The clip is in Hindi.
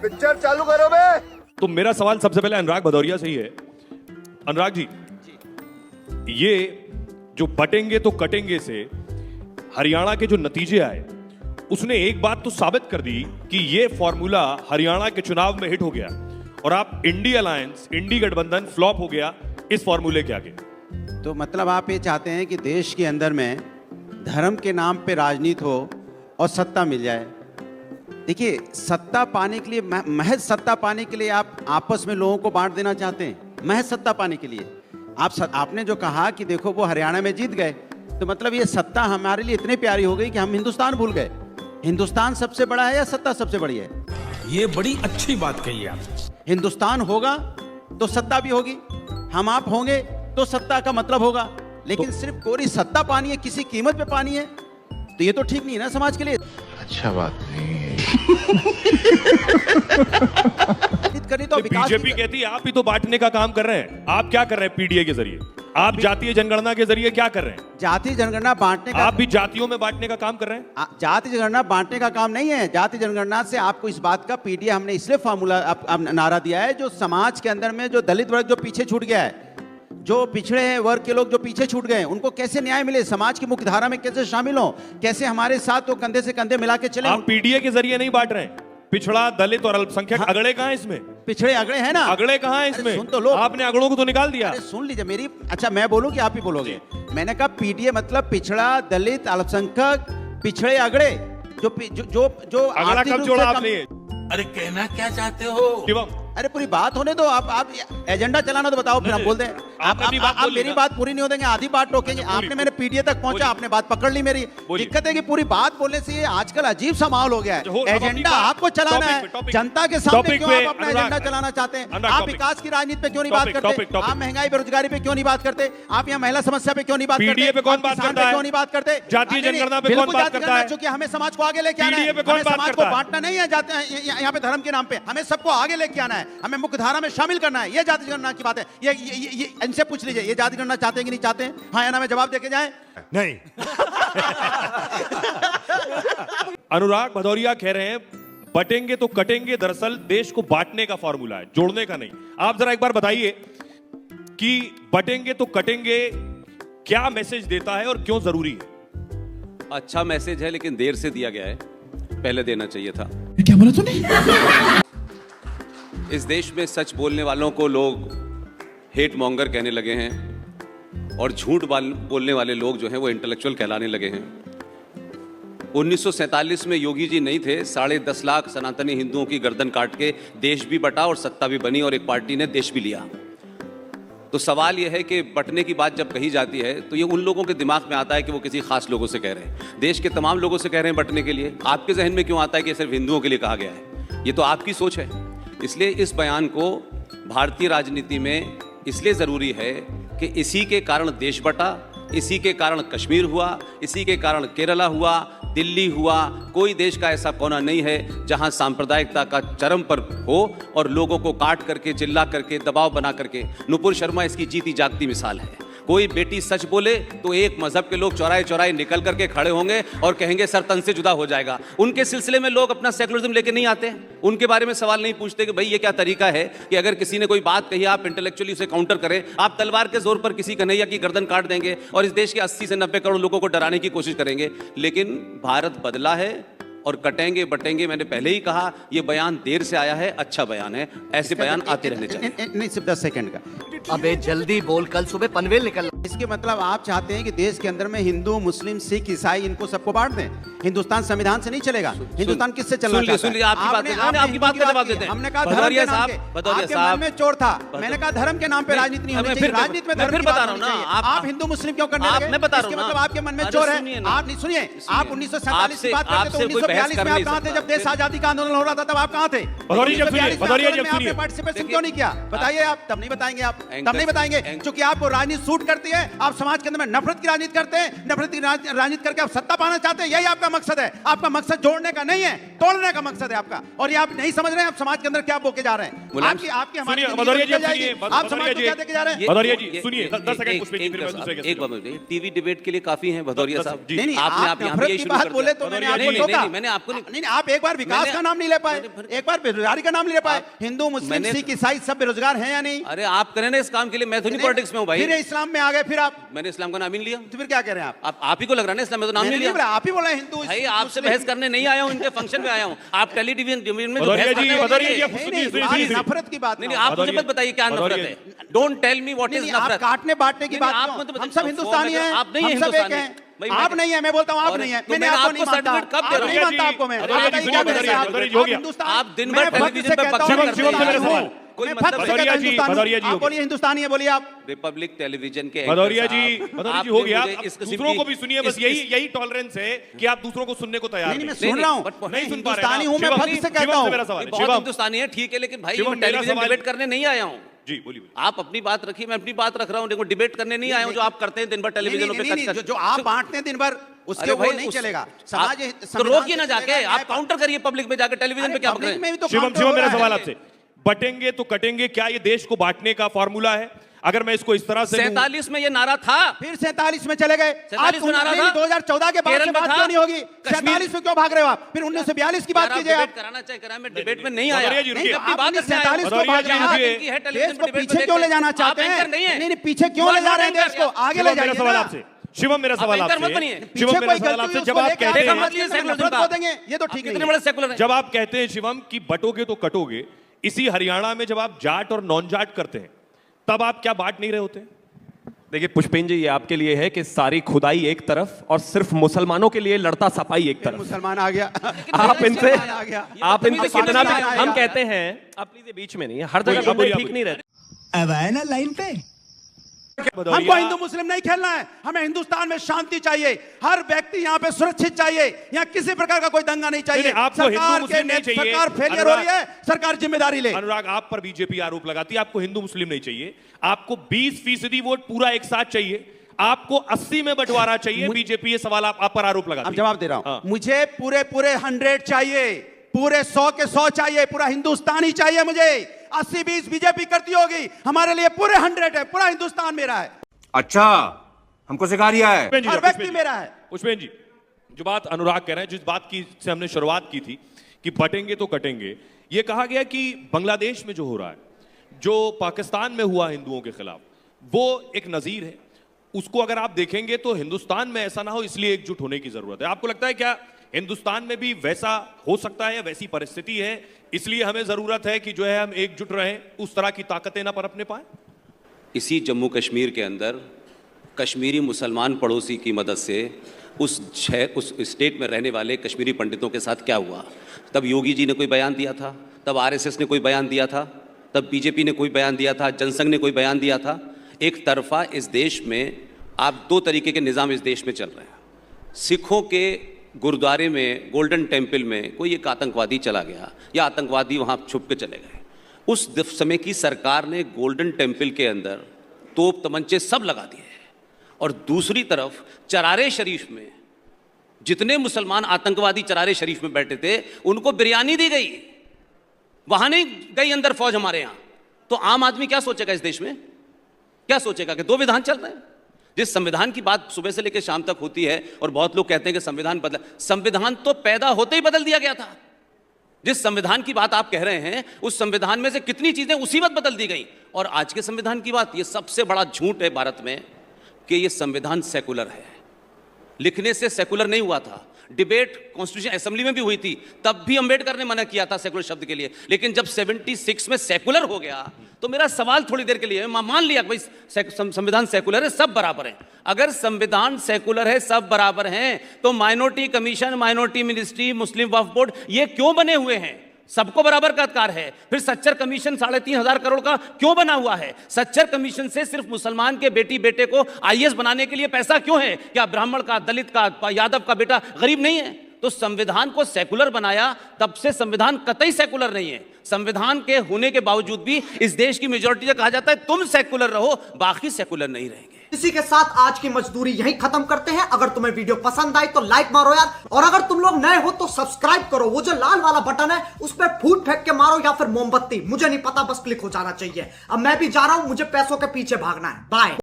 पिक्चर चालू करो बे। तो मेरा सवाल सबसे पहले अनुराग भदौरिया से ही है। अनुराग जी, ये जो बटेंगे तो कटेंगे से हरियाणा के जो नतीजे आए, उसने एक बात तो साबित कर दी कि ये फॉर्मूला हरियाणा के चुनाव में हिट हो गया और आप इंडी अलायंस, इंडी गठबंधन फ्लॉप हो गया इस फॉर्मूले के आगे। तो मतलब आप ये चाहते हैं कि देश के अंदर में धर्म के नाम पे राजनीति हो और सत्ता मिल जाए। देखिए, सत्ता पाने के लिए, महज सत्ता पाने के लिए आप आपस में लोगों को बांट देना चाहते हैं, महज सत्ता पाने के लिए। आपने जो कहा कि देखो वो हरियाणा में जीत गए, तो मतलब ये सत्ता हमारे लिए इतनी प्यारी हो गई कि हम हिंदुस्तान भूल गए। हिंदुस्तान सबसे बड़ा है या सत्ता सबसे बड़ी है? ये बड़ी अच्छी बात कही आप। हिंदुस्तान होगा तो सत्ता भी होगी, हम आप होंगे तो सत्ता का मतलब होगा। लेकिन सिर्फ कोरी सत्ता पानी है, किसी कीमत पे पानी है, तो ये तो ठीक नहीं है ना समाज के लिए। अच्छा बात नहीं है। तो बीजेपी कहती है आप ही तो बांटने का काम कर रहे हैं। आप क्या कर रहे हैं पीडीए के जरिए? आप जातीय जनगणना के जरिए क्या कर रहे हैं? जाति जनगणना बांटने का, आप भी जातियों में बांटने का काम कर रहे हैं। जाति जनगणना बांटने का काम नहीं है। जाति जनगणना से आपको इस बात का पीडीए हमने इसलिए फॉर्मूला नारा दिया है, जो समाज के अंदर में जो दलित वर्ग जो पीछे छूट गया है, जो पिछड़े वर्ग के लोग जो पीछे छूट गए, उनको कैसे न्याय मिले, समाज की मुख्य धारा में कैसे शामिल हो, कैसे हमारे साथ तो कंधे से कंधे मिला के चले। आप पीडीए के जरिए नहीं बांट रहे हैं। पिछड़ा, दलित और अल्पसंख्यक अगड़े कहां हैं इसमें? पिछड़े अगड़े हैं ना, अगड़े कहां हैं इसमें? सुन तो लो, आपने अगड़ों को तो निकाल दिया। अरे सुन लीजिए मेरी। अच्छा, मैं बोलूं कि आप ही बोलोगे? मैंने कहा पीडीए मतलब पिछड़ा, दलित, अल्पसंख्यक, पिछड़े, अगड़े, जो अगड़ा कब जोड़ा आपने? अरे कहना क्या चाहते हो? अरे पूरी बात होने दो। आप एजेंडा चलाना तो बताओ, फिर हम बोल दें। आप मेरी बात पूरी नहीं हो देंगे, आधी बात रोकेंगे। आपने मैंने पीडीए तक पहुंचा, आपने बात पकड़ ली मेरी। दिक्कत है कि पूरी बात बोलने से ये आजकल अजीब सा माहौल हो गया है। एजेंडा आपको चलाना है, जनता के सामने क्यों आप अपना एजेंडा चलाना चाहते हैं? आप विकास की राजनीति पे क्यों नहीं बात करते? आप महंगाई बेरोजगारी पे क्यों नहीं बात करते? आप यहाँ महिला समस्या पे क्यों नहीं बात करते? पीडीए पे कौन बात करता है? क्यों नहीं बात करते? जातीय जनगणना पे कौन बात करता है? क्योंकि हमें समाज को आगे लेके आना है, हमें समाज को बांटना नहीं है यहाँ पे धर्म के नाम पे। हमें सबको आगे लेके आना है, हमें मुख्य धारा में शामिल करना है। ये जाति जनगणना की बात है। ये इनसे पूछ लीजिए, ये जाति जनगणना चाहते हैं कि नहीं चाहते हैं? हाँ या ना में जवाब देके जाएं। नहीं। अनुराग भदौरिया कह रहे हैं बटेंगे तो कटेंगे दरअसल देश को बांटने का फॉर्मूला है, जोड़ने का नहीं। आप जरा एक बार बताइए कि बटेंगे तो कटेंगे क्या मैसेज देता है और क्यों जरूरी है? अच्छा मैसेज है, लेकिन देर से दिया गया है, पहले देना चाहिए था। क्या बोला तूने? इस देश में सच बोलने वालों को लोग हेट मॉन्गर कहने लगे हैं और झूठ बोलने वाले लोग जो हैं वो इंटेलेक्चुअल कहलाने लगे हैं। 1947 में योगी जी नहीं थे, 10.5 लाख सनातनी हिंदुओं की गर्दन काट के देश भी बटा और सत्ता भी बनी और एक पार्टी ने देश भी लिया। तो सवाल यह है कि बटने की बात जब कही जाती है तो ये उन लोगों के दिमाग में आता है कि वो किसी खास लोगों से कह रहे हैं। देश के तमाम लोगों से कह रहे हैं बटने के लिए। आपके जहन में क्यों आता है कि सिर्फ हिंदुओं के लिए कहा गया है? ये तो आपकी सोच है। इसलिए इस बयान को भारतीय राजनीति में इसलिए ज़रूरी है कि इसी के कारण देश बटा, इसी के कारण कश्मीर हुआ, इसी के कारण केरला हुआ, दिल्ली हुआ। कोई देश का ऐसा कोना नहीं है जहां सांप्रदायिकता का चरम पर हो और लोगों को काट करके, चिल्ला करके, दबाव बना करके। नुपुर शर्मा इसकी जीती जागती मिसाल है। कोई बेटी सच बोले तो एक मजहब के लोग चौराहे चौराहे निकल करके खड़े होंगे और कहेंगे सर तन से जुदा हो जाएगा। उनके सिलसिले में लोग अपना सेकुलरिज्म लेके नहीं आते, उनके बारे में सवाल नहीं पूछते कि भाई ये क्या तरीका है कि अगर किसी ने कोई बात कही आप इंटेलेक्चुअली उसे काउंटर करें। आप तलवार के जोर पर किसी कन्हैया की गर्दन काट देंगे और इस देश के 80 से 90 करोड़ लोगों को डराने की कोशिश करेंगे। लेकिन भारत बदला है और कटेंगे बटेंगे, मैंने पहले ही कहा, ये बयान देर से आया है, अच्छा बयान है, ऐसे बयान आते रहने चाहिए। नहीं, सिर्फ 10 सेकंड का। अबे जल्दी बोल, कल सुबह पनवेल निकल। इसके मतलब आप चाहते हैं कि देश के अंदर में हिंदू, मुस्लिम, सिख, ईसाई इनको सबको बांट दें? हिंदुस्तान संविधान से नहीं चलेगा। हिंदुस्तान किससे चलना चाहता है? सुन लीजिए, आपकी बात का जवाब देते हैं। हमने कहा भदौरिया साहब, आपके मन में चोर था। मैंने कहा धर्म के नाम पे राजनीति नहीं होनी चाहिए। राजनीति में धर्म की बात होनी चाहिए। आप हिंदू मुस्लिम क्यों करने लगे? मैं बता रहा हूं, मतलब आपके मन में चोर है। आप नहीं सुनिए, आप 1947 की बात करते तो 1942 में आप कहां थे? जब देश आजादी का आंदोलन हो रहा था तब आप कहां थे? आपने पार्टिसिपेशन क्यों नहीं किया? बताइए आप। तब नहीं बताएंगे आप, तब नहीं बताएंगे क्योंकि आपको राजनीति सूट करती है। आप समाज के अंदर में नफरत की राजनीति करते हैं, नफरत की राजनीति करके आप सत्ता पाना चाहते हैं। यही आपका मकसद है, आपका मकसद जोड़ने का नहीं है, तोड़ने का मकसद है आपका। और ये आप नहीं समझ रहे हैं, आप समाज के अंदर क्या बोके जा रहे हैं। आपकी हमारी भदौरिया जी जाएगी, आप समाज को क्या देके जा रहे हैं। भदौरिया जी सुनिए, 10 सेकंड पुष्पेंद्र जी, फिर मैं दूसरे के एक बात बोलिए, टीवी डिबेट के लिए काफी हैं भदौरिया साहब। नहीं, आपने आप यहाँ नफरत पे की शुरू बात कर बोले दिया। तो मैंने नहीं, आपको नहीं, टोका। नहीं, मैंने आपको नहीं, आप एक बार विकास का नाम नहीं ले पाए, एक बार बेरोजगारी का नाम नहीं ले पाए। हिंदू, मुस्लिम, सिख, ईसाई सब बेरोजगार हैं या नहीं? अरे आप करें ना इस काम के लिए, मैं तो नहीं पॉलिटिक्स में हूँ भाई। फिर इस्लाम में आ गए, फिर आप मैंने इस्लाम का नाम ही नहीं लिया। तो फिर क्या कह रहे हैं आप ही को लग रहा है ना इस्लाम में तो नाम नहीं लिया। आप ही बोला हिंदू भाई आपसे बहस करने नहीं आया हूँ, इनके फंक्शन में आया हूँ। आप टेलीविजन में जो भदौरिया बहस जी, करने भदौरिया वाले जी, हैं। आप नहीं, सुनिए, नफरत की बात नहीं, आप मुझे मत बताइए क्या नफरत है। Don't tell me what is नहीं, आप नफरत। काटने बांटने की बात आप क्यों? मत बताइए। हम सब हिंदुस्तानी हैं, आप नहीं हम सब एक हिंदुस्तानी। हैं। भाई आप मैं- नहीं है, मैं बोलता हूँ आप और नहीं है। तो मैंने मैंने आपको आपको नहीं मानता, सर्टिफिकेट कब दे आप रहा हूँ? नहीं मानता आपको मैं। भदौरिया जी, आप सुनिए, बताइए, भदौरिया आप जी, हो गया। हिंदुस्तान, आप दिन मैं भर फर्क टेलीविजन से पे कहता बकवास हूँ, करते हैं। शिवम से मेरा सवाल। कोई मैं मतलब फर्क से भदौरिया कहता हूँ जी, हिंदुस्तानी भदौरिया हूँ। जी, हो आप बोलिए हिंदुस्तानी है, बोलिए आप। रिपब्लिक टेलीविजन के भदौरिया एंकर जी, साहब, भदौरिया जी, आपने हो गया। मुझे अब इस किस्म दूसरों की- को भी सुनिए, बस इस- यही टॉलरेंस है कि आप दूसरों को सुनने को तैयार नहीं, मैं नहीं। सुन रहा हूँ, बट- मैं नहीं सुन पा रहे हिंदुस्तानी हैं। हूँ, मैं शिवम, फर्क से कहता शिवम से हूँ। मेरा सवाल है। बहुत शिवम, हिंदुस्तानी है, ठीक है, लेकिन भाई शिवम, मैं मेरा टेलीविजन सवाल- डिबेट करने नहीं आया हूँ। जी बोलिए। आप अपनी बात रखिए, मैं अपनी बात रख रहा हूँ। देखो डिबेट करने नहीं आया हूँ जो आप करते हैं दिन भर टेलीविजन पे नहीं, कच-कच। जो आप बांटते हैं दिन भर, उसके अरे वो भाई, नहीं उस- चलेगा। आप- समाज तो रोकिए ना जाके, आप काउंटर करिए पब्लिक में जाके, टेलीविजन पे क्या कर रहे हैं? शिवम, शिवम, मेरा सवाल आपसे, बटेंगे तो कटेंगे, क्या ये देश को बांटने का फॉर्मूला है? अगर मैं इसको इस तरह से 47 में ये नारा था। फिर 47 में चले गए। 47 में नारा था। 2014 के बाद केरल की में बात था। क्यों नहीं होगी? कश्मीर- 47 में क्यों भाग रहे हो आप? फिर 1942 की बात यार, आप कीजिए आप। डिबेट कराना चाहे कराएं, मैं डिबेट में नहीं आया। भदौरिया जी, नहीं, रुकिए। तो अपनी आप बात नहीं, रखने आया। 47 को भदौरिया भाग जी, रहे हैं। रुकिए। इनकी है, देश टेलीविजन को पे डिबेट पीछे पे क्यों ले देखते जाना हैं। चाहते आप हैं? एंकर नहीं है। नहीं, पीछे क्यों You ले are जा not रहे हैं देश anchor, को? यार। आगे ले शिवम, मेरा जाइए सवाल ना। आपसे। शिवम, मेरा आप सवाल एंकर मत आपसे। बनिए। शिवम, पीछे मेरा कोई सवाल गलती आपसे, हुई, जब उसको आप लेके कहते आगे हैं, मत कीजिए, नफरत को देंगे, ये तो ठीक कितने नहीं बड़े है। सेकुलर हैं। जब आप कहते हैं शिवम कि बटोगे तो कटोगे, इसी हरियाणा में जब आप जाट और नॉन जाट करते हैं, तब आप क्या बांट नहीं रहे होते? देखिए पुष्पेंद्र जी, ये आपके लिए है कि सारी खुदाई एक तरफ और सिर्फ मुसलमानों के लिए लड़ता सपाई एक तरफ। मुसलमान आ गया। आप इनसे आ गया। आप इनसे बदतमीजी कितना भी आएगा। हम कहते हैं, आप प्लीज ये बीच में नहीं है, हर जगह बोलिए, गुंडे बोलिए, ठीक नहीं रहते। अब आए ना लाइन पे। हमको हिंदू मुस्लिम नहीं खेलना है, हमें हिंदुस्तान में शांति चाहिए। हर व्यक्ति यहाँ पे सुरक्षित चाहिए, यहाँ किसी प्रकार का कोई दंगा नहीं चाहिए। नहीं, आपको हिंदू सरकार मुस्लिम नहीं चाहिए। सरकार फेलियर हो रही है, सरकार जिम्मेदारी ले। अनुराग, आप पर बीजेपी आरोप लगाती है आपको हिंदू मुस्लिम नहीं चाहिए, आपको 20% वोट पूरा एक साथ चाहिए, आपको 80 में बंटवारा चाहिए। बीजेपी ये सवाल आप पर आरोप लगाती अब है। जवाब दे रहा हूं। हाँ। मुझे पूरे 100 चाहिए, पूरे 100 के 100 चाहिए, पूरा हिंदुस्तानी चाहिए मुझे। 80-20 बीजेपी करती होगी, हमारे लिए पूरे 100 है, पूरा हिंदुस्तान मेरा है, अच्छा, हमको सिखा रिया है। पुष्पेंद्र जी, हर पुष्पेंद्र व्यक्ति जी, मेरा है। पुष्पेंद्र जी, जो बात अनुराग कह रहे हैं, जिस बात की से हमने शुरुआत की थी कि बटेंगे तो कटेंगे, ये कहा गया कि बांग्लादेश में जो हो रहा है, जो पाकिस्तान में हुआ हिंदुओं के खिलाफ, वो एक नजीर है। उसको अगर आप देखेंगे तो हिंदुस्तान में ऐसा ना हो, इसलिए एकजुट होने की जरूरत है। आपको लगता है क्या हिंदुस्तान में भी वैसा हो सकता है, वैसी परिस्थिति है, इसलिए हमें जरूरत है कि जो है हम एकजुट रहें, उस तरह की ताकतें ना पनपने पाए? इसी जम्मू कश्मीर के अंदर कश्मीरी मुसलमान पड़ोसी की मदद से उस स्टेट में रहने वाले कश्मीरी पंडितों के साथ क्या हुआ? तब योगी जी ने कोई बयान दिया था, तब आरएसएस ने कोई बयान दिया था, तब बीजेपी ने कोई बयान दिया था, जनसंघ ने कोई बयान दिया था। एक तरफा इस देश में आप दो तरीके के निज़ाम इस देश में चल रहे हैं। सिखों के गुरुद्वारे में, गोल्डन टेम्पल में कोई एक आतंकवादी चला गया या आतंकवादी वहाँ छुप के चले गए, उस समय की सरकार ने गोल्डन टेम्पल के अंदर तोप तमंचे सब लगा दिए। और दूसरी तरफ चरारे शरीफ में जितने मुसलमान आतंकवादी चरारे शरीफ में बैठे थे, उनको बिरयानी दी गई, वहां नहीं गई अंदर फौज हमारे यहां। तो आम आदमी क्या सोचेगा इस देश में? क्या सोचेगा कि दो विधान चल रहे हैं? जिस संविधान की बात सुबह से लेकर शाम तक होती है और बहुत लोग कहते हैं कि संविधान बदला, संविधान तो पैदा होते ही बदल दिया गया था। जिस संविधान की बात आप कह रहे हैं, उस संविधान में से कितनी चीजें उसी वक्त बदल दी गई। और आज के संविधान की बात, यह सबसे बड़ा झूठ है भारत में कि यह संविधान सेकुलर है। लिखने से सेकुलर नहीं हुआ था। डिबेट कॉन्स्टिट्यूशन असेंबली में भी हुई थी, तब भी अंबेडकर ने मना किया था सेकुलर शब्द के लिए। लेकिन जब 76 में सेकुलर हो गया, तो मेरा सवाल थोड़ी देर के लिए, मैं मान लिया कि भाई संविधान सेकुलर है, सब बराबर हैं। अगर संविधान सेकुलर है, सब बराबर हैं, तो माइनॉरिटी कमीशन, माइनॉरिटी मिनिस्ट्री, मुस्लिम वक्फ बोर्ड, ये क्यों बने हुए हैं? सबको बराबर का अधिकार है। फिर सच्चर कमीशन 3.5 करोड़ का क्यों बना हुआ है? सच्चर कमीशन से सिर्फ मुसलमान के बेटी बेटे को आईएएस बनाने के लिए पैसा क्यों है? क्या ब्राह्मण का, दलित का, यादव का बेटा गरीब नहीं है? तो संविधान को सेकुलर बनाया, तब से संविधान कतई सेकुलर नहीं है। संविधान के होने के बावजूद भी इस देश की मेजॉरिटी से कहा जाता है तुम सेकुलर रहो, बाकी सेकुलर नहीं रहेंगे। इसी के साथ आज की मजदूरी यहीं खत्म करते हैं। अगर तुम्हें वीडियो पसंद आई तो लाइक मारो यार, और अगर तुम लोग नए हो तो सब्सक्राइब करो। वो जो लाल वाला बटन है उस पर फूट फेंक के मारो या फिर मोमबत्ती, मुझे नहीं पता, बस क्लिक हो जाना चाहिए। अब मैं भी जा रहा हूं, मुझे पैसों के पीछे भागना है। बाय।